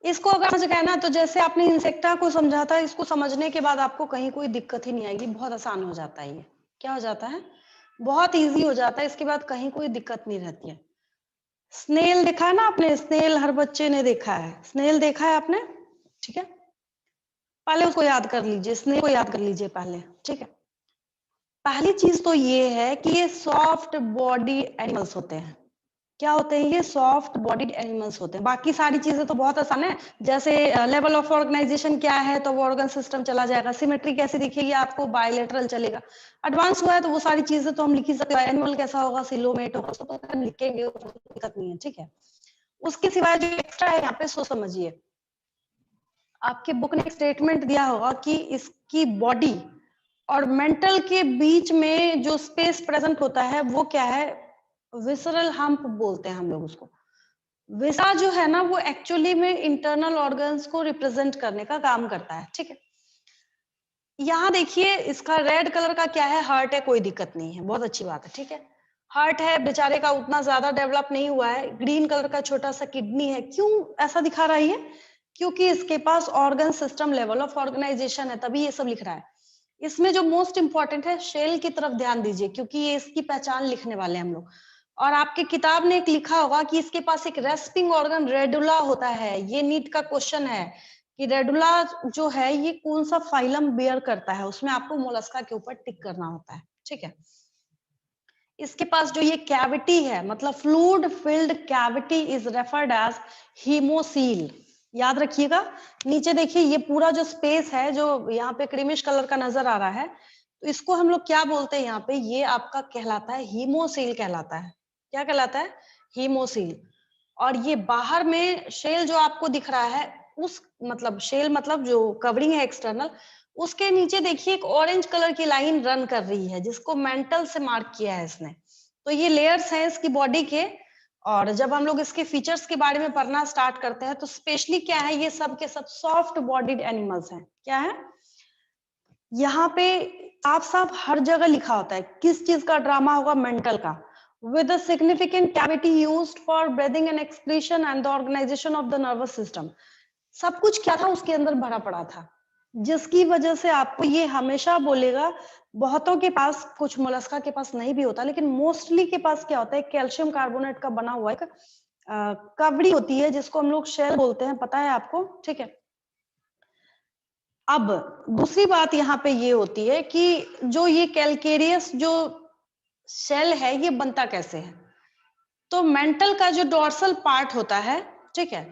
इसको अगर समझ गए ना, तो जैसे आपने इंसेक्टा को समझा था, इसको समझने के बाद आपको कहीं कोई दिक्कत ही नहीं आएगी, बहुत आसान हो जाता है ये। क्या हो जाता है? बहुत इजी हो जाता है, इसके बाद कहीं कोई दिक्कत नहीं रहती है। स्नेल देखा है ना आपने? स्नेल हर बच्चे ने देखा है। स्नेल देखा है आपने? ठीक है, पहले उसको याद कर लीजिए, स्नेल को याद कर लीजिए पहले। ठीक है, पहली चीज तो ये है कि ये सॉफ्ट बॉडी एनिमल्स होते हैं। क्या होते हैं ये? सॉफ्ट बॉडीड एनिमल्स होते हैं। बाकी सारी चीजें तो बहुत आसान है, जैसे लेवल ऑफ ऑर्गेनाइजेशन क्या है, तो वो ऑर्गन सिस्टम चला जाएगा। सिमेट्री कैसे दिखेगी आपको? बायलेटरल चलेगा। एडवांस हुआ है तो वो सारी चीजें तो हम लिख ही सकते हैं। एनिमल कैसा होगा? सिलोमेट होगा, उसको तो हम लिखेंगे, दिक्कत नहीं है। ठीक है, उसके सिवाय जो एक्स्ट्रा है यहाँ पे सो समझिए। आपके बुक ने एक स्टेटमेंट दिया होगा कि इसकी बॉडी और मेंटल के बीच में जो स्पेस प्रेजेंट होता है वो क्या है? विसरल हम्प बोलते हैं हम लोग उसको। विसा जो है ना, वो एक्चुअली में इंटरनल ऑर्गन्स को रिप्रेजेंट करने का काम करता है। ठीक है, यहाँ देखिए इसका रेड कलर का क्या है? हार्ट है, कोई दिक्कत नहीं है, बहुत अच्छी बात है। ठीक है, हार्ट है, बेचारे का उतना ज्यादा डेवलप नहीं हुआ है। ग्रीन कलर का छोटा सा किडनी है। क्यों ऐसा दिखा रहा है ये? क्योंकि इसके पास organ system, level of organization है, तभी ये सब लिख रहा है। इसमें जो मोस्ट इंपॉर्टेंट है, शेल की तरफ ध्यान दीजिए, क्योंकि ये इसकी पहचान लिखने वाले हैं हम लोग। और आपके किताब ने एक लिखा होगा कि इसके पास एक रेस्पिंग ऑर्गन रेडुला होता है। ये नीट का क्वेश्चन है कि रेडुला जो है ये कौन सा फाइलम बेयर करता है, उसमें आपको मोलस्का के ऊपर टिक करना होता है। ठीक है, इसके पास जो ये कैविटी है, मतलब fluid filled cavity, is referred as haemocoel. याद रखिएगा। नीचे देखिए ये पूरा जो स्पेस है, जो यहाँ पे क्रीमिश कलर का नजर आ रहा है, तो इसको हम लोग क्या बोलते हैं यहाँ पे? ये आपका कहलाता है हीमोसील कहलाता है। क्या कहलाता है? हीमोसील। और ये बाहर में शेल जो आपको दिख रहा है, उस मतलब शेल मतलब जो कवरिंग है एक्सटर्नल, उसके नीचे देखिए एक ऑरेंज कलर की लाइन रन कर रही है, जिसको मेंटल से मार्क किया है इसने। तो ये लेयर्स हैं इसकी बॉडी के। और जब हम लोग इसके फीचर्स के बारे में पढ़ना स्टार्ट करते हैं, तो स्पेशली क्या है, ये सब के सब सॉफ्ट बॉडीड एनिमल्स हैं। क्या है? यहाँ पे साफ साफ हर जगह लिखा होता है किस चीज का ड्रामा होगा? मेंटल का। with a significant cavity used for breathing and excretion and the organization of the nervous system। सब कुछ क्या था उसके अंदर भरा पड़ा था, जिसकी वजह से आपको ये हमेशा बोलेगा। बहुतों के पास, कुछ मोलस्का के पास नहीं भी होता, लेकिन मोस्टली के पास क्या होता है? कैल्शियम कार्बोनेट का बना हुआ एक कवड़ी होती है, जिसको हम लोग शेल बोलते हैं। पता है आपको? ठीक है, अब दूसरी बात यहाँ पे ये होती है कि जो ये कैलकेरियस जो शेल है, ये बनता कैसे है? तो मेंटल का जो डोर्सल पार्ट होता है, ठीक है,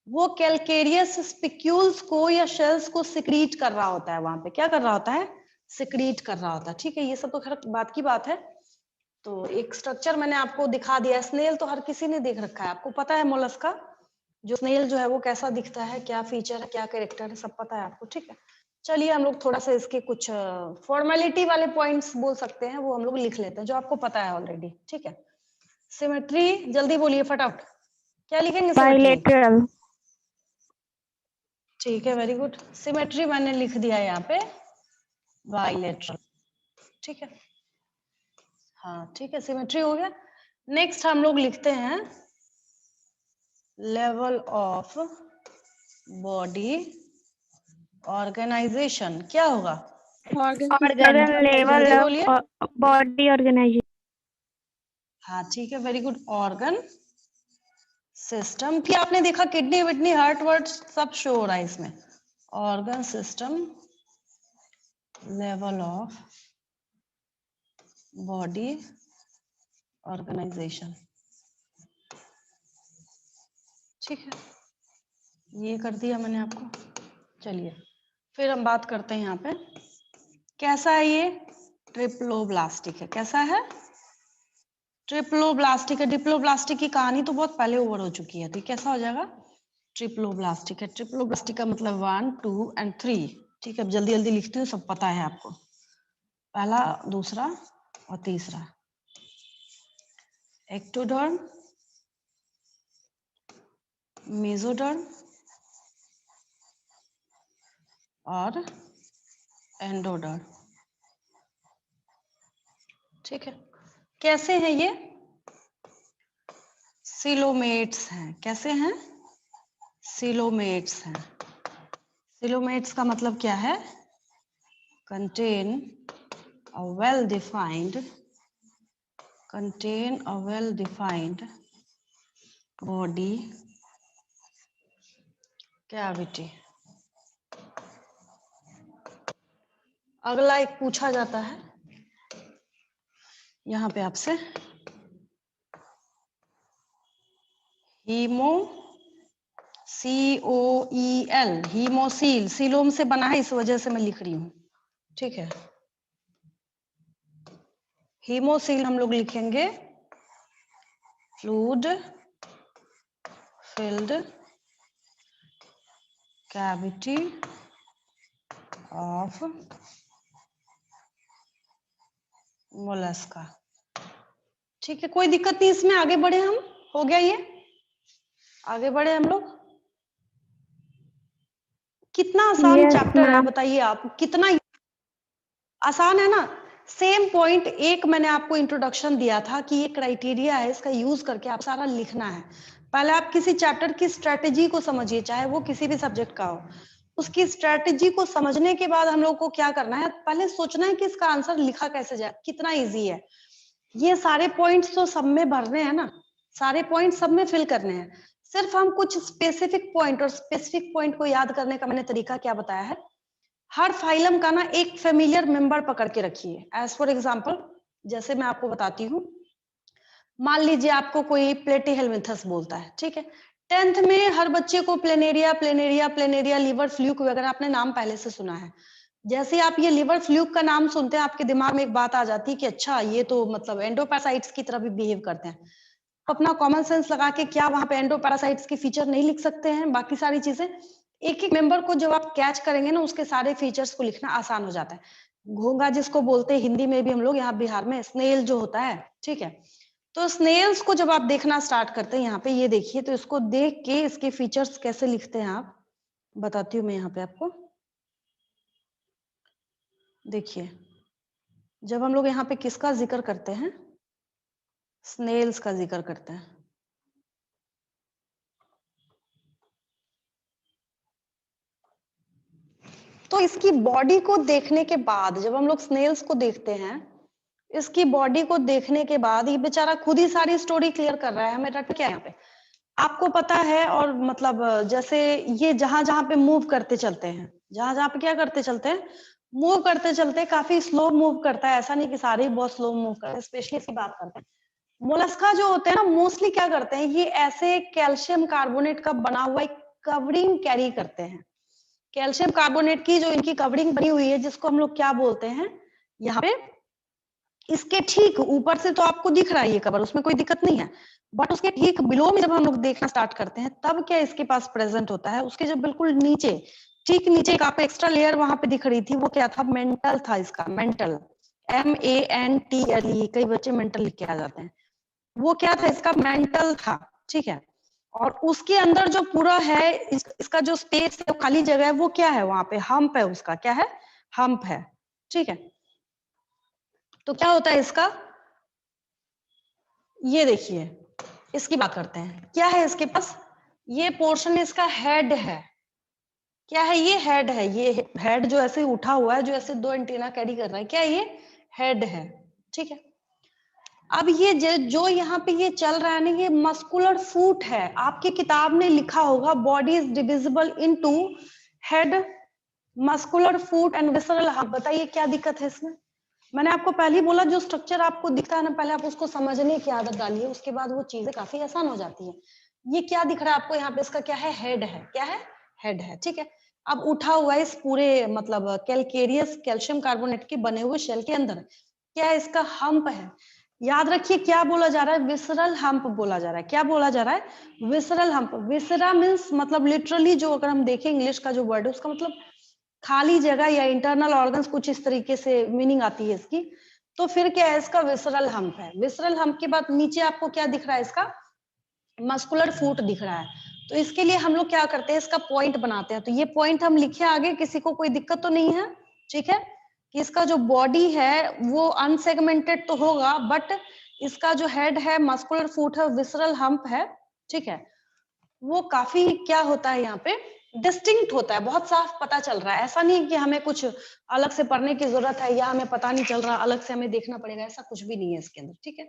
वो कैलकेरियस स्पिक्यूल्स को या शेल्स को सिक्रीट कर रहा होता है। वहां पे क्या कर रहा होता है? सिक्रीट कर रहा होता है। ठीक है, ये सब तो खैर बात की बात है। तो एक स्ट्रक्चर मैंने आपको दिखा दिया। स्नेल तो हर किसी ने देख रखा है, आपको पता है मोलस्का जो स्नेल जो है वो कैसा दिखता है, क्या फीचर है, क्या कैरेक्टर है, सब पता है आपको। ठीक है, चलिए हम लोग थोड़ा सा इसके कुछ फॉर्मेलिटी वाले पॉइंट्स बोल सकते हैं, वो हम लोग लिख लेते हैं, जो आपको पता है ऑलरेडी। ठीक है, सिमेट्री, जल्दी बोलिए फटाफट, क्या लिखेंगे? सिमेट्री। बाइलेटरल। ठीक है, वेरी गुड। सिमेट्री मैंने लिख दिया यहाँ पे, बाइलेटरल। ठीक है, हाँ ठीक है, सिमेट्री हो गया। नेक्स्ट हम लोग लिखते हैं लेवल ऑफ बॉडी ऑर्गेनाइजेशन। क्या होगा? ऑर्गन लेवल जल्दी बोलिए। Of body organisation. हाँ ठीक है, वेरी गुड। ऑर्गन सिस्टम की आपने देखा, किडनी विडनी हार्ट वर्ट सब शो हो रहा है इसमें। Organ system, level of body organisation. ठीक है, ये कर दिया मैंने आपको। चलिए फिर हम बात करते हैं यहाँ पे, कैसा है ये? ट्रिप्लोब्लास्टिक है। कैसा है? ट्रिप्लोब्लास्टिक है। डिप्लोब्लास्टिक की कहानी तो बहुत पहले ओवर हो चुकी है, तो कैसा हो जाएगा? ट्रिप्लोब्लास्टिक है। ट्रिप्लोब्लास्टिक का मतलब 1 2 और 3। ठीक है, अब जल्दी जल्दी लिखती हूँ, सब पता है आपको। पहला, दूसरा और तीसरा। एक्टोडर्म, मेसोडर्म और एंडोडर्म। ठीक है, कैसे हैं ये? सिलोमेट्स हैं। कैसे हैं? सिलोमेट्स हैं। सिलोमेट्स का मतलब क्या है? contain a well defined body cavity। अगला एक पूछा जाता है यहाँ पे आपसे, COEL, हीमोसील, सीलोम से बना है इस वजह से मैं लिख रही हूँ, ठीक है। हीमोसील हम लोग लिखेंगे fluid filled cavity of Mollusca, ठीक है। कोई दिक्कत नहीं इसमें, आगे बढ़े हम, हो गया ये, आगे बढ़े हम लोग। कितना आसान Yes, चैप्टर है ma'am. बताइए आप, कितना आसान है ना। सेम पॉइंट एक मैंने आपको इंट्रोडक्शन दिया था कि ये क्राइटेरिया है, इसका यूज करके आप सारा लिखना है। पहले आप किसी चैप्टर की स्ट्रेटेजी को समझिए, चाहे वो किसी भी सब्जेक्ट का हो। उसकी स्ट्रेटेजी को समझने के बाद हम लोग को क्या करना है, पहले सोचना है कि इसका आंसर लिखा कैसे जाए, कितना इजी है। ये सारे पॉइंट्स तो सब में भरने हैं ना, सारे पॉइंट सब में फिल करने हैं। सिर्फ हम कुछ स्पेसिफिक पॉइंट, और स्पेसिफिक पॉइंट को याद करने का मैंने तरीका क्या बताया है, हर फाइलम का ना एक फेमिलियर मेंबर पकड़ के रखिए। एज फॉर एग्जांपल, जैसे मैं आपको बताती हूँ, मान लीजिए आपको कोई प्लेटीहेलमिन्थस बोलता है, ठीक है। 10th में हर बच्चे को planaria planaria planaria liver fluke वगैरह आपने नाम पहले से सुना है। जैसे आप ये लिवर फ्लूक का नाम सुनते हैं, आपके दिमाग में एक बात आ जाती है कि अच्छा ये तो मतलब एंडोपैरासाइट्स की तरह भी बिहेव करते हैं। अपना कॉमन सेंस लगा के क्या वहां पे एंडोपैरासाइट्स की फीचर नहीं लिख सकते हैं, बाकी सारी चीजें। एक एक मेंबर को जब आप कैच करेंगे ना, उसके सारे फीचर्स को लिखना आसान हो जाता है। घोंगा जिसको बोलते हैं हिंदी में भी हम लोग यहाँ बिहार में, स्नेल जो होता है, ठीक है। तो स्नेल्स को जब आप देखना स्टार्ट करते हैं, यहाँ पे ये देखिए, तो इसको देख के इसके फीचर्स कैसे लिखते हैं आप, बताती हूँ मैं यहाँ पे आपको। देखिए, जब हम लोग यहाँ पे किसका जिक्र करते हैं, स्नेल्स का जिक्र करते हैं, तो इसकी बॉडी को देखने के बाद, जब हम लोग स्नेल्स को देखते हैं, इसकी बॉडी को देखने के बाद ये बेचारा खुद ही सारी स्टोरी क्लियर कर रहा है, हमें रट क्या यहाँ पे आपको पता है। और मतलब जैसे ये जहां जहां पे मूव करते चलते हैं, जहां जहां पे क्या करते चलते हैं, मूव करते चलते, काफी स्लो मूव करता है, ऐसा नहीं कि सारे ही बहुत स्लो मूव करते हैं, स्पेशली इसकी बात करते हैं। मोलस्का जो होते हैं ना, मोस्टली क्या करते हैं, ये ऐसे कैल्शियम कार्बोनेट का बना हुआ एक कवरिंग कैरी करते हैं। कैल्शियम कार्बोनेट की जो इनकी कवरिंग बनी हुई है, जिसको हम लोग क्या बोलते हैं, यहाँ पे इसके ठीक ऊपर से तो आपको दिख रहा है ये कवर, उसमें कोई दिक्कत नहीं है, बट उसके ठीक बिलो में जब हम लोग देखना स्टार्ट करते हैं, तब क्या इसके पास प्रेजेंट होता है, उसके जब बिल्कुल नीचे, ठीक नीचे एक आपको एक्स्ट्रा लेयर वहां पे दिख रही थी, वो क्या था, मेंटल था इसका, मेंटल, MENTL, कई बच्चे मेंटल लिख के आ जाते हैं, वो क्या था, इसका मेंटल था, ठीक है। और उसके अंदर जो पूरा है, इसका जो स्पेस है, खाली जगह है, वो क्या है, वहां पे हम्प है, उसका क्या है, हम्प है, ठीक है। तो क्या होता है इसका, ये देखिए, इसकी बात करते हैं, क्या है इसके पास, ये पोर्शन इसका हेड है, क्या है, ये हेड है, ये हेड जो ऐसे उठा हुआ है, जो ऐसे दो एंटीना कैरी कर रहा है, क्या ये हेड है, ठीक है। अब ये जो यहाँ पे ये चल रहा है ना, ये मस्कुलर फूट है। आपकी किताब में लिखा होगा body is divisible into head, muscular foot and visceral hub. बताइए क्या दिक्कत है इसमें। मैंने आपको पहले ही बोला, जो स्ट्रक्चर आपको दिखता है ना, पहले आप उसको समझने की आदत डालिए, उसके बाद वो चीजें काफी आसान हो जाती है। ये क्या दिख रहा है आपको यहाँ पे, इसका क्या है, हेड है, क्या है, हेड है, ठीक है। अब उठा हुआ है इस पूरे मतलब कैलकेरियस कैल्शियम कार्बोनेट के बने हुए शेल के अंदर, क्या है, इसका हम्प है। याद रखिए क्या बोला जा रहा है, विसरल हम्प बोला जा रहा है, क्या बोला जा रहा है, विसरल हम्प। विसरा मीन्स मतलब लिटरली, जो अगर हम देखें इंग्लिश का जो वर्ड है, उसका मतलब खाली जगह या इंटरनल ऑर्गन्स, कुछ इस तरीके से मीनिंग आती है इसकी। तो फिर क्या है, इसका विसरल हम्प है। विसरल हम्प के बाद नीचे आपको क्या दिख रहा है, इसका मस्कुलर फूट दिख रहा है। तो इसके लिए हम लोग क्या करते हैं, इसका पॉइंट बनाते हैं। तो ये पॉइंट हम लिखे आगे, किसी को कोई दिक्कत तो नहीं है, ठीक है। कि इसका जो बॉडी है वो अनसेगमेंटेड तो होगा, बट इसका जो हेड है मस्कुलर फूट है, विसरल हम्प है, ठीक है। वो काफी क्या होता है यहाँ पे डिस्टिंक्ट होता है, बहुत साफ पता चल रहा है। ऐसा नहीं है कि हमें कुछ अलग से पढ़ने की जरूरत है या हमें पता नहीं चल रहा, अलग से हमें देखना पड़ेगा, ऐसा कुछ भी नहीं है इसके अंदर। ठीक है,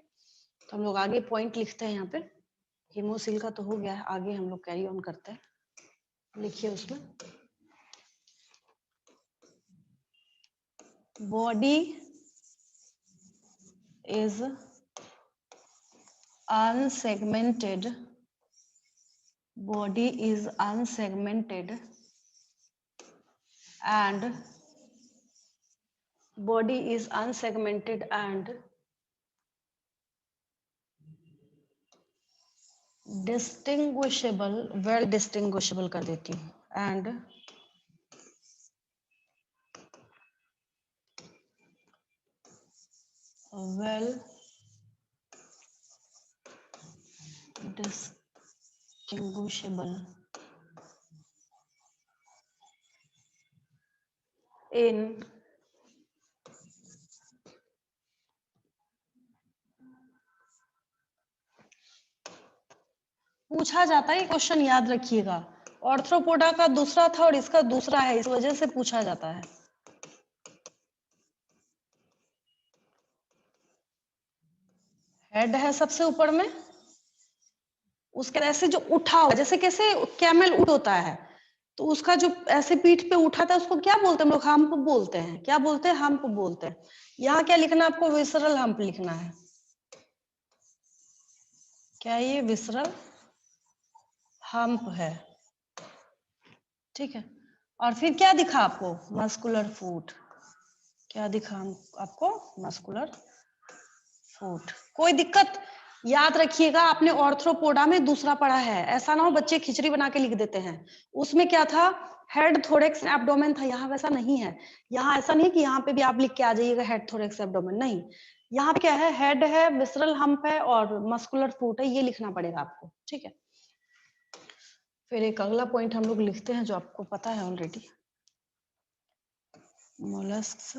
तो हम लोग आगे पॉइंट लिखते हैं यहाँ पे। हीमोसिल का तो हो गया है, आगे हम लोग कैरी ऑन करते हैं। लिखिए उसमें body is unsegmented, body is unsegmented and body is unsegmented and distinguishable, well distinguishable कर देती हूँ, and well distinguishable in पूछा जाता है, क्वेश्चन याद रखिएगा। ऑर्थ्रोपोडा का दूसरा था और इसका दूसरा है, इस वजह से पूछा जाता है। हेड है सबसे ऊपर में, उसके ऐसे जो उठा हुआ, जैसे कैसे कैमल उठ होता है, तो उसका जो ऐसे पीठ पे उठा था उसको क्या बोलते हैं हम लोग? हम्प बोलते हैं। क्या बोलते हैं? हम्प बोलते हैं। यहाँ क्या लिखना है आपको? विसरल हम्प लिखना है। क्या ये विसरल हम्प है? ठीक है, और फिर क्या दिखा आपको? मस्कुलर फूट। क्या दिखा आपको? मस्कुलर फूट। कोई दिक्कत? याद रखिएगा, आपने ऑर्थ्रोपोडा में दूसरा पढ़ा है, ऐसा ना हो बच्चे खिचड़ी बना के लिख देते हैं। उसमें क्या था? हेड, थोरेक्स, एब्डोमेन था। यहाँ वैसा नहीं है। यहाँ ऐसा नहीं कि यहाँ पे भी आप लिख के आ जाइएगा हेड, थोरेक्स, एब्डोमेन, नहीं। यहाँ पे क्या है? हेड है, विसरल हम्प है और मस्कुलर फूट है, ये लिखना पड़ेगा आपको। ठीक है, फिर एक अगला पॉइंट हम लोग लिखते हैं जो आपको पता है ऑलरेडी। मोलस्क्स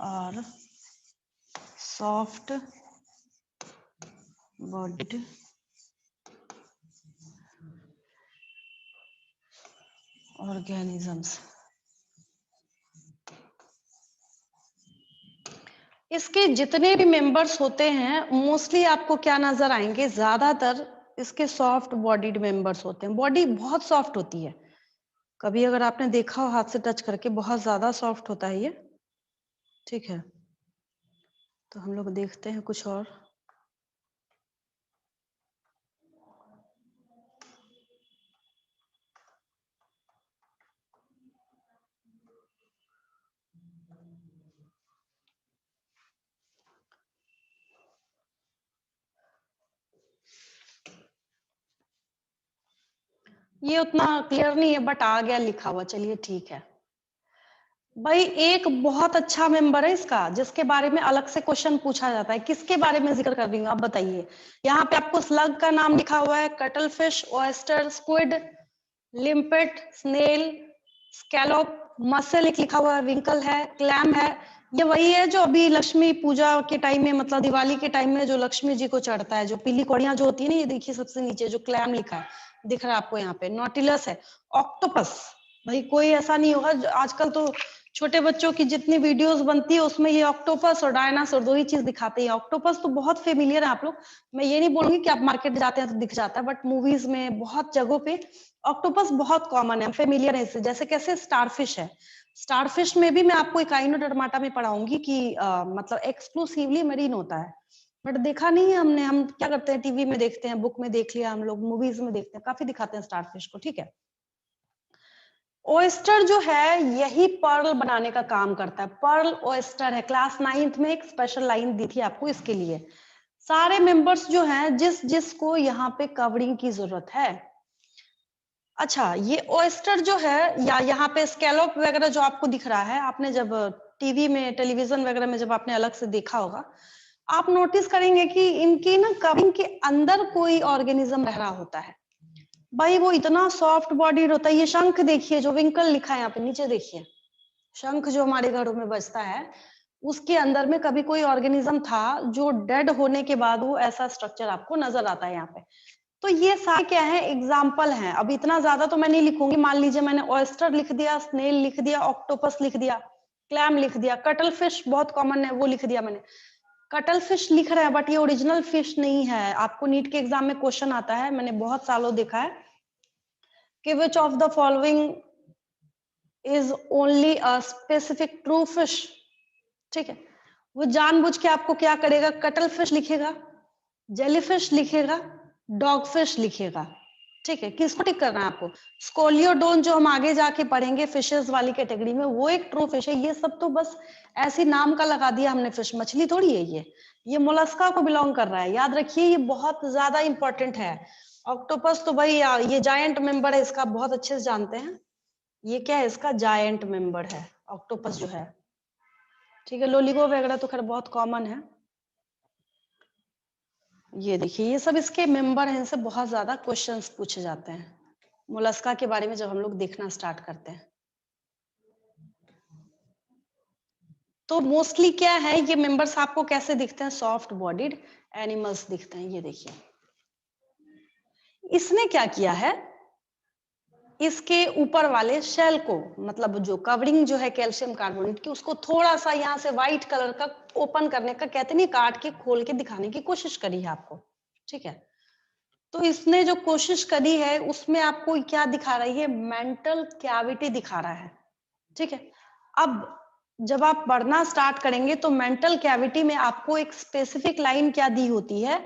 और सॉफ्ट बॉडीड ऑर्गेनिजम्स। इसके जितने भी मेंबर्स होते हैं मोस्टली आपको क्या नजर आएंगे? ज्यादातर इसके सॉफ्ट बॉडीड मेंबर्स होते हैं। बॉडी बहुत सॉफ्ट होती है, कभी अगर आपने देखा हो हाथ से टच करके, बहुत ज्यादा सॉफ्ट होता है ये। ठीक है, तो हम लोग देखते हैं कुछ और। ये उतना क्लियर नहीं है बट आ गया लिखा हुआ, चलिए ठीक है। भाई एक बहुत अच्छा मेंबर है इसका जिसके बारे में अलग से क्वेश्चन पूछा जाता है। किसके बारे में जिक्र कर रही हूँ आप बताइए? यहाँ पे आपको स्लग का नाम लिखा हुआ है, cuttlefish, oyster, squid, limpet, snail, scallop, mussel एक लिखा हुआ है, विंकल है, क्लैम है। ये वही है जो अभी लक्ष्मी पूजा के टाइम में, मतलब दिवाली के टाइम में जो लक्ष्मी जी को चढ़ता है, जो पीली कौड़ियां जो होती है ना, ये देखिए सबसे नीचे जो क्लैम लिखा है, दिख रहा है आपको यहाँ पे। नॉटिलस है, ऑक्टोपस। भाई कोई ऐसा नहीं होगा, आजकल तो छोटे बच्चों की जितनी वीडियोस बनती है उसमें ये ऑक्टोपस और डायनासोर दो ही चीज दिखाते हैं। ऑक्टोपस तो बहुत फेमिलियर है आप लोग, मैं ये नहीं बोलूंगी कि आप मार्केट जाते हैं तो दिख जाता है, बट मूवीज में बहुत जगहों पे ऑक्टोपस बहुत कॉमन है, फेमिलियर है इससे। जैसे कैसे स्टारफिश है, स्टारफिश में भी मैं आपको इकाइनोडर्माटा में पढ़ाऊंगी कि मतलब एक्सक्लूसिवली मरीन होता है, बट देखा नहीं है हमने। हम क्या करते हैं, टीवी में देखते हैं, बुक में देख लिया हम लोग, मूवीज में देखते हैं, काफी दिखाते हैं स्टारफिश को। ठीक है, ओएस्टर जो है यही पर्ल बनाने का काम करता है। पर्ल ओएस्टर है। क्लास 9th में एक स्पेशल लाइन दी थी आपको इसके लिए। सारे मेंबर्स जो हैं जिस जिसको यहाँ पे कवरिंग की जरूरत है। अच्छा, ये ओएस्टर जो है या यहाँ पे स्कैलोप वगैरह जो आपको दिख रहा है, आपने जब टीवी में, टेलीविजन वगैरह में जब आपने अलग से देखा होगा, आप नोटिस करेंगे कि इनकी ना कवरिंग के अंदर कोई ऑर्गेनिज्म रह रहा होता है। भाई वो इतना सॉफ्ट बॉडीड होता है। ये शंख देखिए जो विंकल लिखा है यहाँ पे नीचे, देखिए शंख जो हमारे घरों में बजता है, उसके अंदर में कभी कोई ऑर्गेनिज्म था जो डेड होने के बाद वो ऐसा स्ट्रक्चर आपको नजर आता है यहाँ पे। तो ये सारे क्या है, एग्जाम्पल हैं। अब इतना ज्यादा तो मैं नहीं लिखूंगी। मान लीजिए मैंने ऑयस्टर लिख दिया, स्नेल लिख दिया, ऑक्टोपस लिख दिया, क्लैम लिख दिया, कटल फिश बहुत कॉमन है वो लिख दिया मैंने। कटल फिश लिख रहे हैं बट ये ओरिजिनल फिश नहीं है। आपको नीट के एग्जाम में क्वेश्चन आता है, मैंने बहुत सालों देखा है कि which of the following is only a specific true fish. ठीक है, वो जानबूझ के आपको क्या करेगा, कटल फिश लिखेगा, जेलीफिश लिखेगा, डॉग फिश लिखेगा। ठीक है, किसको टिक करना है आपको? स्कोलियोडोन जो हम आगे जाके पढ़ेंगे फिशेस वाली कैटेगरी में, वो एक ट्रू फिश है। ये सब तो बस ऐसी नाम का लगा दिया हमने फिश, मछली थोड़ी है ये मोलस्का को बिलोंग कर रहा है। याद रखिए ये बहुत ज्यादा इंपॉर्टेंट है। ऑक्टोपस तो भाई ये जायंट मेंबर है इसका, बहुत अच्छे से जानते हैं। ये क्या है, इसका जायंट मेंबर है ऑक्टोपस जो है। ठीक है, लोलिगो वगैरह तो खैर बहुत कॉमन है। ये देखिए ये सब इसके मेंबर हैं, इनसे बहुत ज्यादा क्वेश्चंस पूछे जाते हैं मोलस्का के बारे में जब हम लोग देखना स्टार्ट करते हैं। तो मोस्टली क्या है, ये मेंबर्स आपको कैसे दिखते हैं, सॉफ्ट बॉडीड एनिमल्स दिखते हैं। ये देखिए इसने क्या किया है, इसके ऊपर वाले शेल को, मतलब जो कवरिंग जो है कैल्शियम कार्बोनेट की, उसको थोड़ा सा यहाँ से व्हाइट कलर का ओपन करने का, कहते नहीं, काट के खोल के दिखाने की कोशिश करी है आपको। ठीक है, तो इसने जो कोशिश करी है उसमें आपको क्या दिखा रही है, मेंटल कैविटी दिखा रहा है। ठीक है, अब जब आप पढ़ना स्टार्ट करेंगे तो मेंटल कैविटी में आपको एक स्पेसिफिक लाइन क्या दी होती है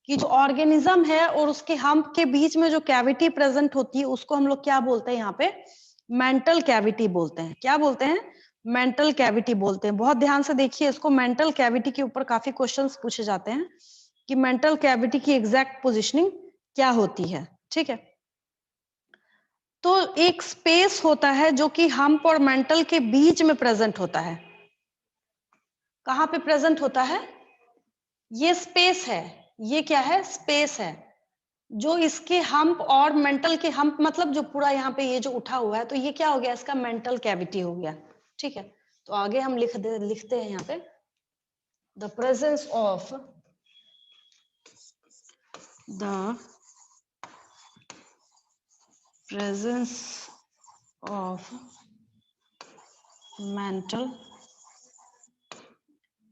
कि जो ऑर्गेनिज्म है और उसके हम्प के बीच में जो कैविटी प्रेजेंट होती है उसको हम लोग क्या बोलते हैं, यहाँ पे मेंटल कैविटी बोलते हैं। क्या बोलते हैं, मेंटल कैविटी बोलते हैं। बहुत ध्यान से देखिए इसको, मेंटल कैविटी के ऊपर काफी क्वेश्चंस पूछे जाते हैं कि मेंटल कैविटी की एग्जैक्ट पोजिशनिंग क्या होती है। ठीक है, तो एक स्पेस होता है जो कि हम्प और मेंटल के बीच में प्रेजेंट होता है। कहां पे प्रेजेंट होता है, ये स्पेस है। ये क्या है, स्पेस है जो इसके हम्प और मेंटल के हम्प, मतलब जो पूरा यहाँ पे ये जो उठा हुआ है, तो ये क्या हो गया, इसका मेंटल कैविटी हो गया। ठीक है, तो आगे हम लिखते हैं यहाँ पे, the presence of the presence of mental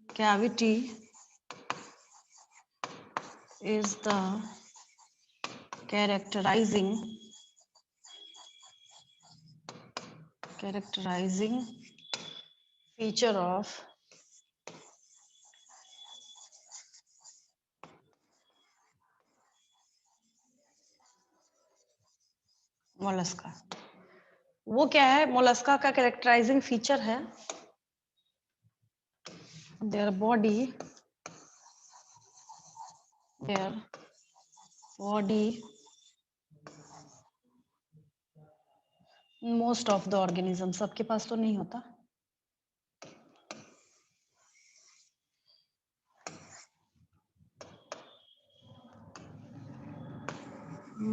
cavity is the characterizing feature of Mollusca. वो क्या है, मोलस्का का कैरेक्टराइजिंग फीचर है their body most of the organism, सबके पास तो नहीं होता,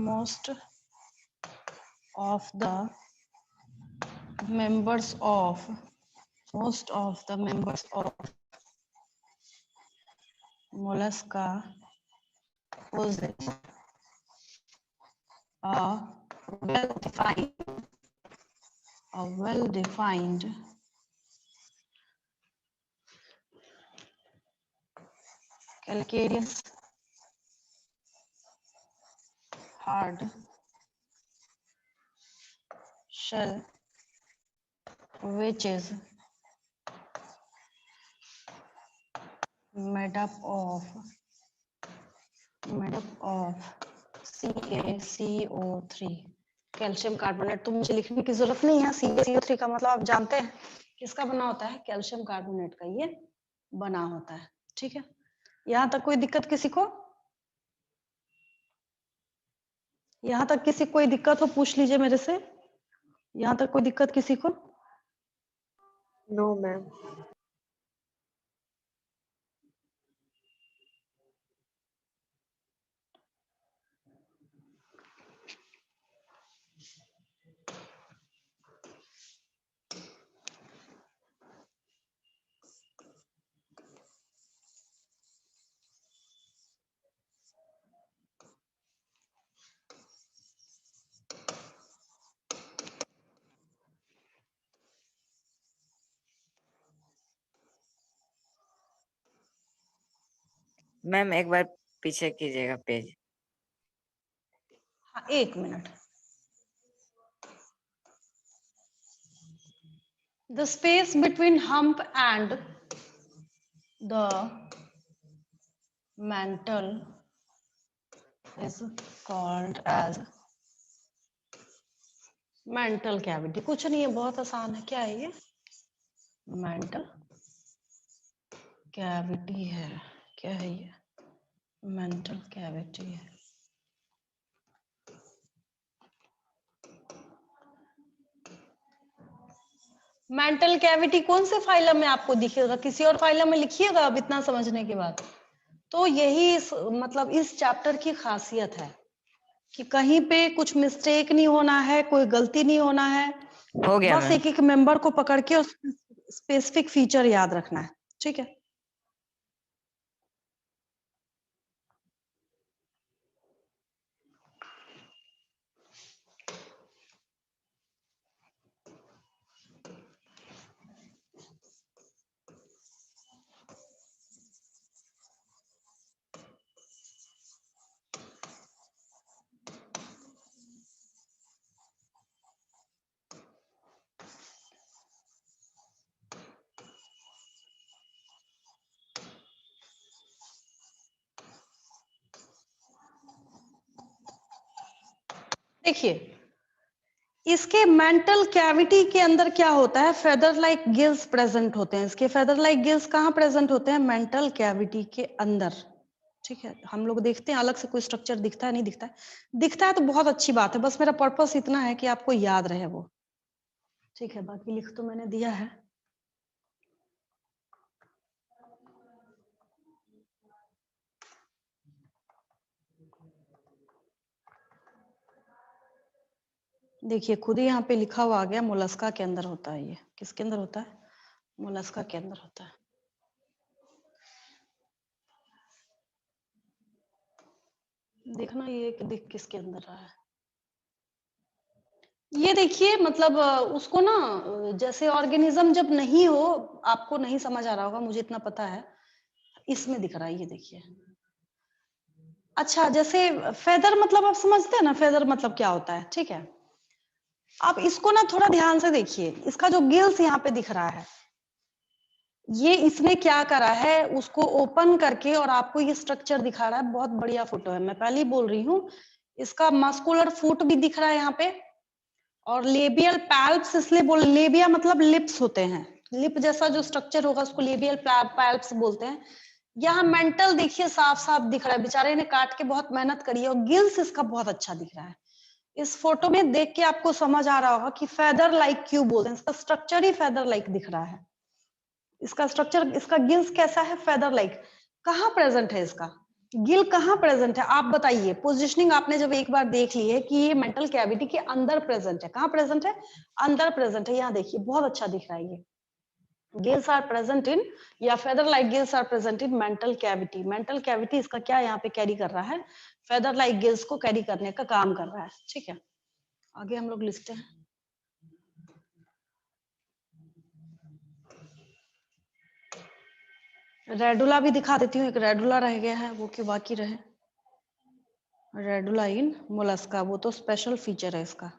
most of the members of mollusca possess a well-defined calcareous hard shell which is made up of CaCO3, calcium carbonate. तो मुझे लिखने की जरूरत नहीं है, CaCO3 का मतलब आप जानते हैं किसका बना होता है, कैल्शियम कार्बोनेट का ये बना होता है। ठीक है, यहाँ तक कोई दिक्कत किसी को, यहाँ तक किसी कोई दिक्कत हो पूछ लीजिए मेरे से, यहाँ तक कोई दिक्कत किसी को? No ma'am. मैम एक बार पीछे कीजिएगा पेज। हाँ, 1 minute. The space between hump and the mantle is called as mental cavity। कुछ नहीं है, बहुत आसान है। क्या है ये? mental cavity है। क्या है ये? mental cavity है। मेंटल कैविटी कौन से फाइलम में आपको दिखेगा? किसी और फाइलम में लिखिएगा अब इतना समझने के बाद। तो यही मतलब इस चैप्टर की खासियत है कि कहीं पे कुछ मिस्टेक नहीं होना है, कोई गलती नहीं होना है। हो गया बस मैम। एक एक मेंबर को पकड़ के उस स्पेसिफिक फीचर याद रखना है। ठीक है। देखिए, इसके मेंटल कैविटी के अंदर क्या होता है? फेदर लाइक गिल्स प्रेजेंट होते हैं। इसके फेदर लाइक गिल्स कहाँ प्रेजेंट होते हैं? मेंटल कैविटी के अंदर। ठीक है। हम लोग देखते हैं अलग से कोई स्ट्रक्चर दिखता है, नहीं दिखता है? दिखता है तो बहुत अच्छी बात है। बस मेरा पर्पस इतना है कि आपको याद रहे वो। ठीक है, बाकी लिख तो मैंने दिया है। देखिए, खुद ही यहाँ पे लिखा हुआ आ गया, मोलस्का के अंदर होता है ये। किसके अंदर होता है? मोलस्का के अंदर होता है। देखना ये दिख किसके अंदर रहा है। ये देखिए, मतलब उसको ना जैसे ऑर्गेनिज्म जब नहीं हो, आपको नहीं समझ आ रहा होगा, मुझे इतना पता है। इसमें दिख रहा है, ये देखिए। अच्छा, जैसे फेदर मतलब आप समझते हैं ना, फेदर मतलब क्या होता है? ठीक है। आप इसको ना थोड़ा ध्यान से देखिए। इसका जो गिल्स यहाँ पे दिख रहा है, ये इसने क्या करा है, उसको ओपन करके और आपको ये स्ट्रक्चर दिखा रहा है। बहुत बढ़िया फोटो है, मैं पहले ही बोल रही हूँ। इसका मस्कुलर फुट भी दिख रहा है यहाँ पे, और लेबियल पैल्प्स इसलिए बोल, लेबिया मतलब लिप्स होते हैं। लिप जैसा जो स्ट्रक्चर होगा उसको लेबियल पैल्प्स बोलते हैं। यहाँ मेंटल देखिए साफ साफ दिख रहा है। बेचारे ने काट के बहुत मेहनत करी है, और गिल्स इसका बहुत अच्छा दिख रहा है। इस फोटो में देख के आपको समझ आ रहा होगा कि फेदर लाइक क्यों बोलते हैं। इसका स्ट्रक्चर ही फेदर लाइक दिख रहा है। इसका स्ट्रक्चर, इसका गिल्स कैसा है? Feather like. कहाँ प्रेजेंट है इसका गिल? कहाँ प्रेजेंट है आप बताइए? पोजीशनिंग आपने जब एक बार देख ली है कि ये मेंटल कैविटी के अंदर प्रेजेंट है। कहाँ प्रेजेंट है? अंदर प्रेजेंट है। यहाँ देखिए, बहुत अच्छा दिख रहा है ये। गिल्स आर प्रेजेंट इन, या feather like gills are present in mantle cavity. Mantle cavity इसका क्या यहाँ पे कैरी कर रहा है? फेदर लाइक गिल्स को कैरी करने का काम कर रहा है। ठीक है, आगे हम लोग लिखते हैं। रेडुला भी दिखा देती हूँ। एक रेडुला रह गया है, वो क्यों बाकी रहे? रेडुला इन मोलस्का, वो तो स्पेशल फीचर है इसका।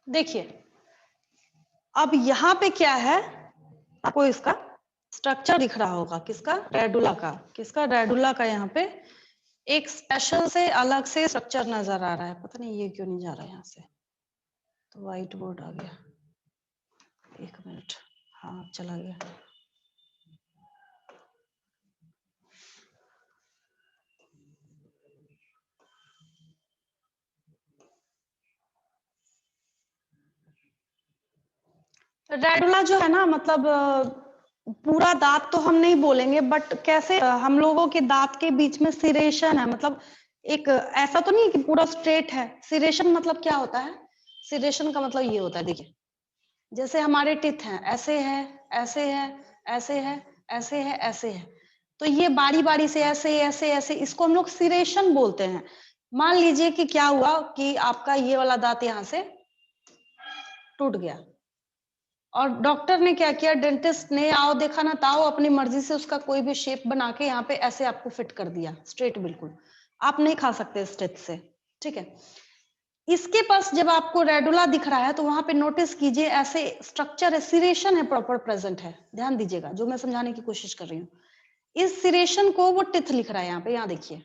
देखिए, अब यहाँ पे क्या है, आपको इसका स्ट्रक्चर दिख रहा होगा। किसका? रेडुला का। किसका? रेडुला का। यहाँ पे एक स्पेशल से अलग से स्ट्रक्चर नजर आ रहा है। पता नहीं ये क्यों नहीं जा रहा है यहाँ से। तो व्हाइट बोर्ड आ गया, 1 मिनट। हाँ, चला गया। रेडुला जो है ना, मतलब पूरा दांत तो हम नहीं बोलेंगे, बट कैसे हम लोगों के दांत के बीच में सिरेशन है। मतलब एक ऐसा तो नहीं कि पूरा स्ट्रेट है। सिरेशन मतलब क्या होता है? सिरेशन का मतलब ये होता है, देखिए, जैसे हमारे टिथ हैं, ऐसे है, ऐसे है, ऐसे है, ऐसे है, ऐसे है। तो ये बारी बारी से ऐसे ऐसे ऐसे, इसको हम लोग सिरेशन बोलते हैं। मान लीजिए कि क्या हुआ कि आपका ये वाला दांत यहाँ से टूट गया, और डॉक्टर ने क्या किया, डेंटिस्ट ने आओ देखा ना ताओ अपनी मर्जी से उसका कोई भी शेप बना के यहाँ पे ऐसे आपको फिट कर दिया स्ट्रेट, बिल्कुल आप नहीं खा सकते इस टेथ से, ठीक है। इसके पास जब आपको रेडुला दिख रहा है तो वहां पे नोटिस कीजिए ऐसे स्ट्रक्चर है, सिरेशन है, प्रॉपर प्रेजेंट है। ध्यान दीजिएगा जो मैं समझाने की कोशिश कर रही हूँ, इस सिरेशन को वो टिथ लिख रहा है यहाँ पे, यहाँ देखिए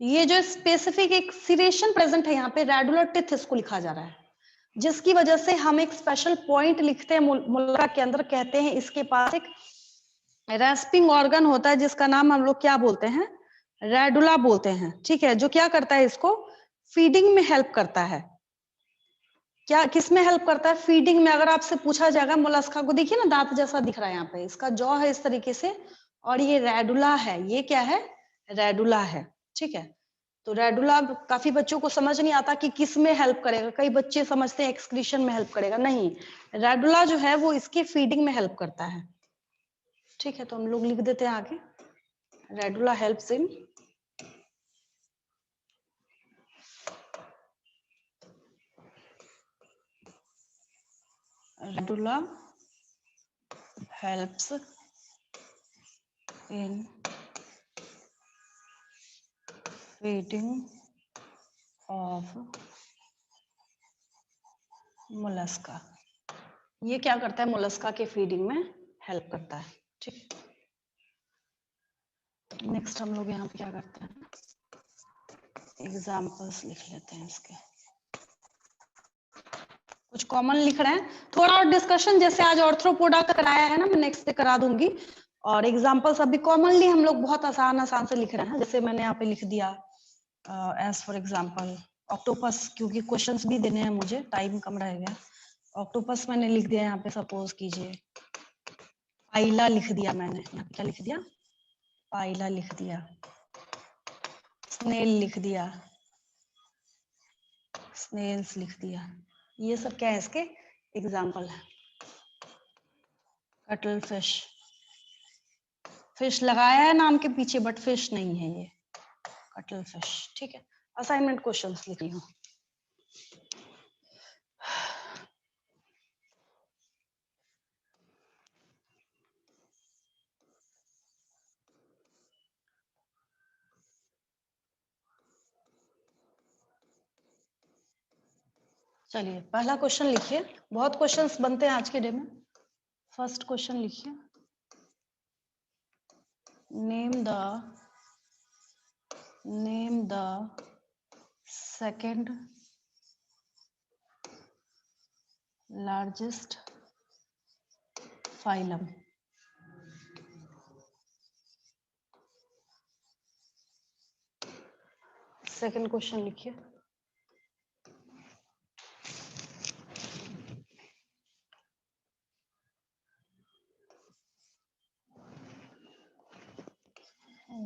ये जो स्पेसिफिक एक सिरेशन प्रेजेंट है यहाँ पे, रेडुलर टिथ इसको लिखा जा रहा है, जिसकी वजह से हम एक स्पेशल पॉइंट लिखते हैं मोलरा के अंदर, कहते हैं इसके पास एक रेस्पिंग ऑर्गन होता है जिसका नाम हम लोग क्या बोलते हैं, रेडुला बोलते हैं, ठीक है, जो क्या करता है, इसको फीडिंग में हेल्प करता है। क्या किस में हेल्प करता है, फीडिंग में। अगर आपसे पूछा जाएगा मोलस्का को, देखिए ना दांत जैसा दिख रहा है यहाँ पे, इसका जॉ है इस तरीके से, और ये रेडुला है, ये क्या है, रेडुला है, ठीक है। तो रेडुला काफी बच्चों को समझ नहीं आता कि किस में हेल्प करेगा, कई बच्चे समझते हैं एक्सक्रीशन में हेल्प करेगा, नहीं, रेडुला जो है वो इसके फीडिंग में हेल्प करता है, ठीक है। तो हम लोग लिख देते हैं आगे, radula helps in radula helps in feeding of Mollusca. ये क्या करता है, मोलस्का के फीडिंग में हेल्प करता है, ठीक। नेक्स्ट हम लोग यहाँ पे क्या करते हैं, एग्जाम्पल्स लिख लेते हैं इसके, कुछ कॉमन लिख रहे हैं, थोड़ा और डिस्कशन जैसे आज ऑर्थ्रोपोडा का कराया है ना, मैं नेक्स्ट डे करा दूंगी, और एग्जाम्पल्स अभी कॉमनली हम लोग बहुत आसान आसान से लिख रहे हैं, जैसे मैंने यहाँ पे लिख दिया एज फॉर एग्जाम्पल ऑक्टोपस, क्योंकि क्वेश्चंस भी देने हैं मुझे, टाइम कम रह गया। ऑक्टोपस मैंने लिख दिया यहाँ पे, सपोज कीजिए पाइला लिख दिया मैंने, यहाँ पे क्या लिख दिया, पाइला लिख दिया, स्नेल लिख दिया, स्नेल्स लिख दिया, ये सब क्या है, इसके एग्जाम्पल है। कटल फिश, फिश लगाया है नाम के पीछे बट फिश नहीं है ये, कटल फिश, ठीक है। असाइनमेंट क्वेश्चंस लिख रही हूँ। चलिए पहला क्वेश्चन लिखिए, बहुत क्वेश्चंस बनते हैं आज के डे में। फर्स्ट क्वेश्चन लिखिए, name the second largest phylum. Second question लिखिए,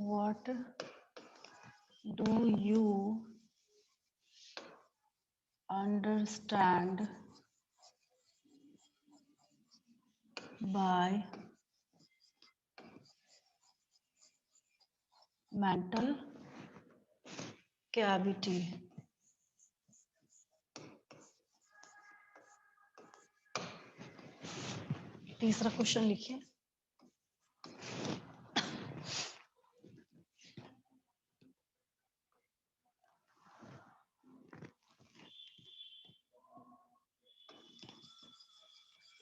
what do you understand by mental cavity? तीसरा क्वेश्चन लिखिए,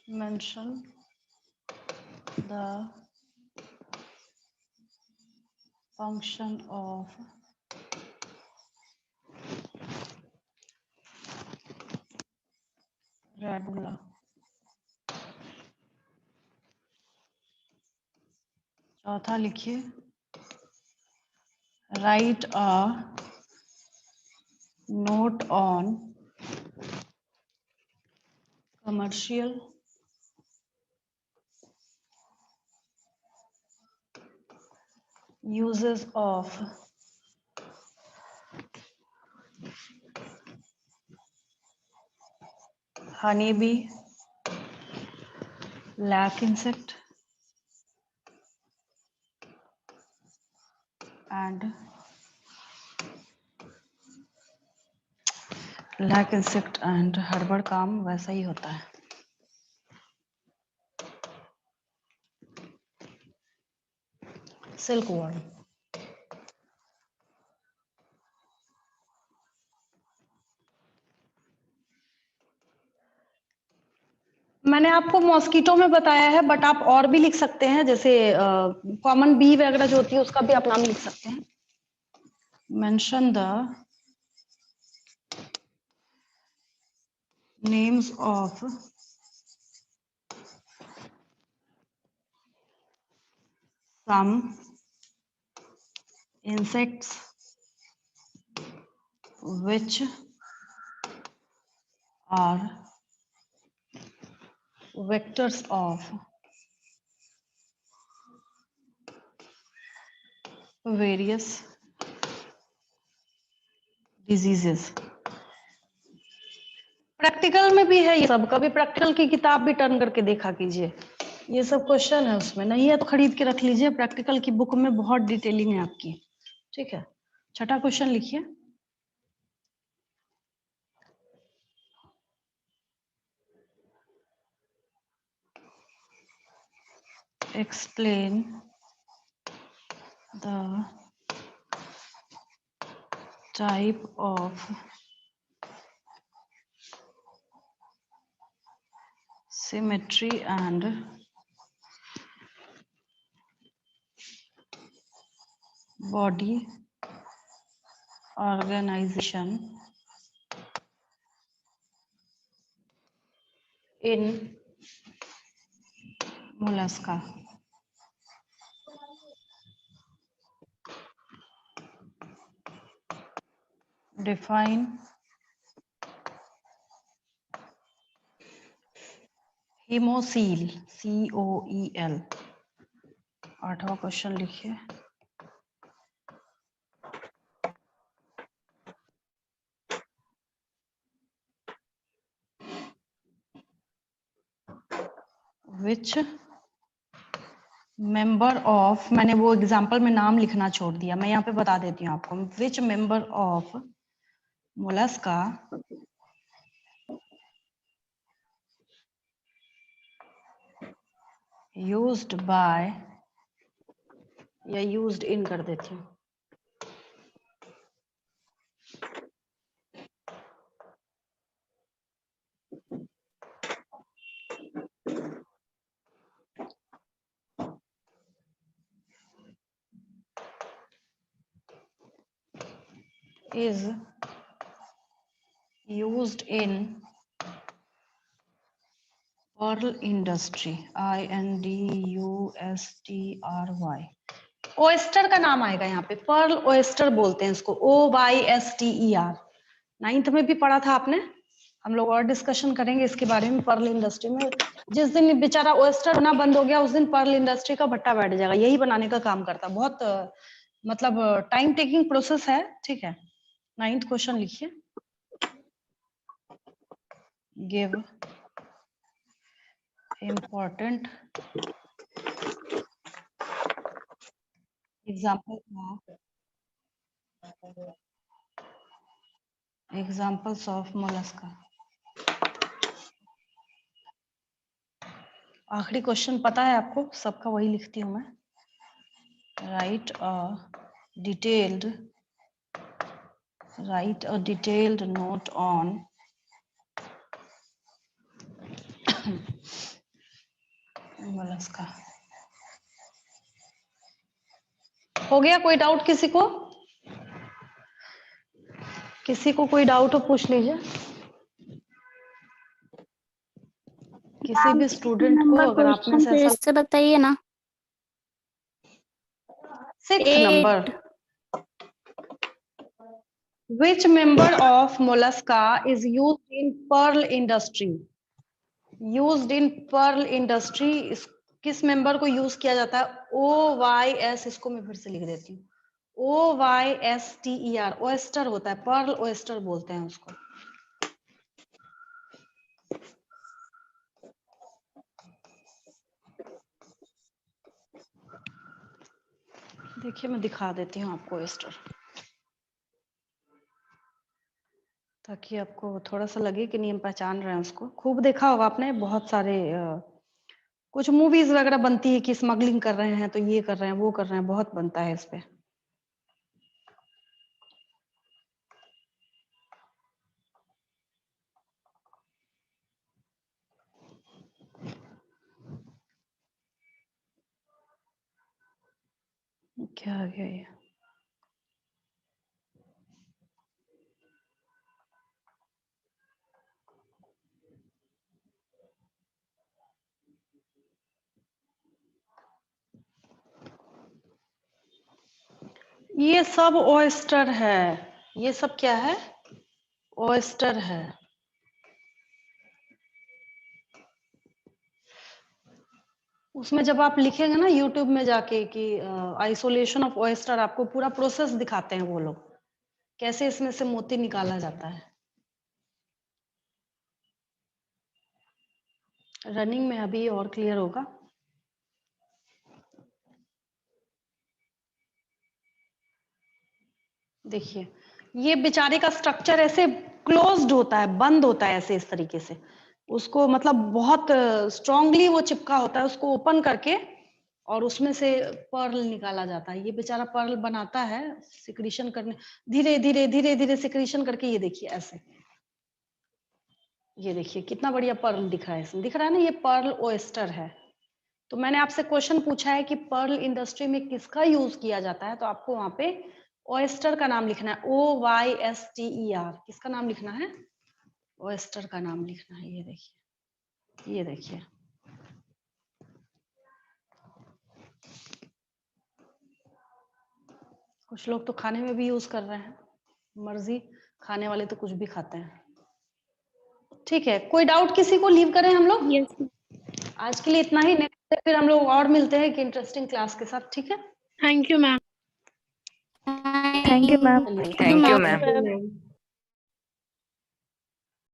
mention the function of radula. चौथा लिखिए, write a note on commercial uses of honeybee, lac insect, and lac insect and हड़बड़ काम वैसा ही होता है। Silkworm. मैंने आपको मॉस्किटो में बताया है, बट आप और भी लिख सकते हैं, जैसे कॉमन बी वगैरह जो होती है उसका भी आप नाम लिख सकते हैं। Mention the names of some insects which are vectors of various diseases। प्रैक्टिकल में भी है ये सब, कभी प्रैक्टिकल की किताब भी टर्न करके देखा कीजिए, ये सब क्वेश्चन है उसमें, नहीं है तो खरीद के रख लीजिए, प्रैक्टिकल की बुक में बहुत डिटेलिंग है आपकी। ठीक है, छठा क्वेश्चन लिखिए। Explain the type of symmetry and body organization in mollusca। Define hemocoel, COEL। आठवां क्वेश्चन लिखिए। Which member of, मैंने वो एग्जाम्पल में नाम लिखना छोड़ दिया, मैं यहाँ पे बता देती हूँ आपको। Which member of mollusca used by, या used in कर देती हूँ, is used in pearl industry, INDUSTRY। Oyster का नाम आएगा यहाँ पे, पर्ल ओएस्टर बोलते हैं इसको, OYSTER। नाइन्थ में भी पढ़ा था आपने, हम लोग और डिस्कशन करेंगे इसके बारे में। पर्ल इंडस्ट्री में जिस दिन बेचारा ओएस्टर बना बंद हो गया, उस दिन पर्ल इंडस्ट्री का भट्टा बैठ जाएगा, यही बनाने का काम करता। बहुत मतलब टाइम टेकिंग प्रोसेस है। ठीक है, नाइन्थ क्वेश्चन लिखिए। Give important examples of Mollusca. आखिरी क्वेश्चन पता है आपको सबका, वही लिखती हूँ मैं। Right a detailed note on Mollusca. हो गया? कोई डाउट किसी को? किसी को कोई डाउट हो पूछ लीजिए, किसी भी स्टूडेंट को, नंबर अगर आप में क्वेश्चन से फिर ऐसा। से बताइए ना। 6th 8। Number. Which member of mollusca is used in pearl industry? Used in pearl industry, किस मेंबर को यूज किया जाता है? OYS, इसको मैं फिर से लिख देती हूँ, OYSTER। ओएस्टर होता है, पर्ल ओएस्टर बोलते हैं उसको। देखिए मैं दिखा देती हूँ आपको oyster, ताकि आपको थोड़ा सा लगे कि नहीं हम पहचान रहे हैं उसको। खूब देखा होगा आपने, बहुत सारे कुछ मूवीज वगैरह बनती है कि स्मगलिंग कर रहे हैं तो ये कर रहे हैं वो कर रहे हैं, बहुत बनता है इस पे। क्या आ गया ये? ये सब oyster है। ये सब क्या है? oyster है। उसमें जब आप लिखेंगे ना YouTube में जाके कि आइसोलेशन ऑफ oyster, आपको पूरा प्रोसेस दिखाते हैं वो लोग, कैसे इसमें से मोती निकाला जाता है। रनिंग में अभी और क्लियर होगा। देखिए ये बेचारे का स्ट्रक्चर ऐसे क्लोज्ड होता है, बंद होता है ऐसे, इस तरीके से उसको, मतलब बहुत स्ट्रांगली वो चिपका होता है, उसको ओपन करके और उसमें से पर्ल निकाला जाता है। ये बेचारा पर्ल बनाता है सिक्रीशन करने, धीरे धीरे धीरे धीरे सिक्रीशन करके। ये देखिए ऐसे, ये देखिए कितना बढ़िया पर्ल दिख रहा है इसमें, दिख रहा है ना, ये पर्ल oyster है। तो मैंने आपसे क्वेश्चन पूछा है कि पर्ल इंडस्ट्री में किसका यूज किया जाता है, तो आपको वहां पे oyster का नाम लिखना है, OYSTER। किसका नाम लिखना है? oyster का नाम लिखना है। ये देखिए, ये देखिए, कुछ लोग तो खाने में भी यूज कर रहे हैं, मर्जी, खाने वाले तो कुछ भी खाते हैं। ठीक है, कोई डाउट किसी को? लीव करें हम लोग? यस आज के लिए इतना ही, नेक्स्ट फिर हम लोग और मिलते हैं कि इंटरेस्टिंग क्लास के साथ। ठीक है, thank you ma'am. Thank thank you ma'am. चलिए। Thank you ma'am. you, ma'am.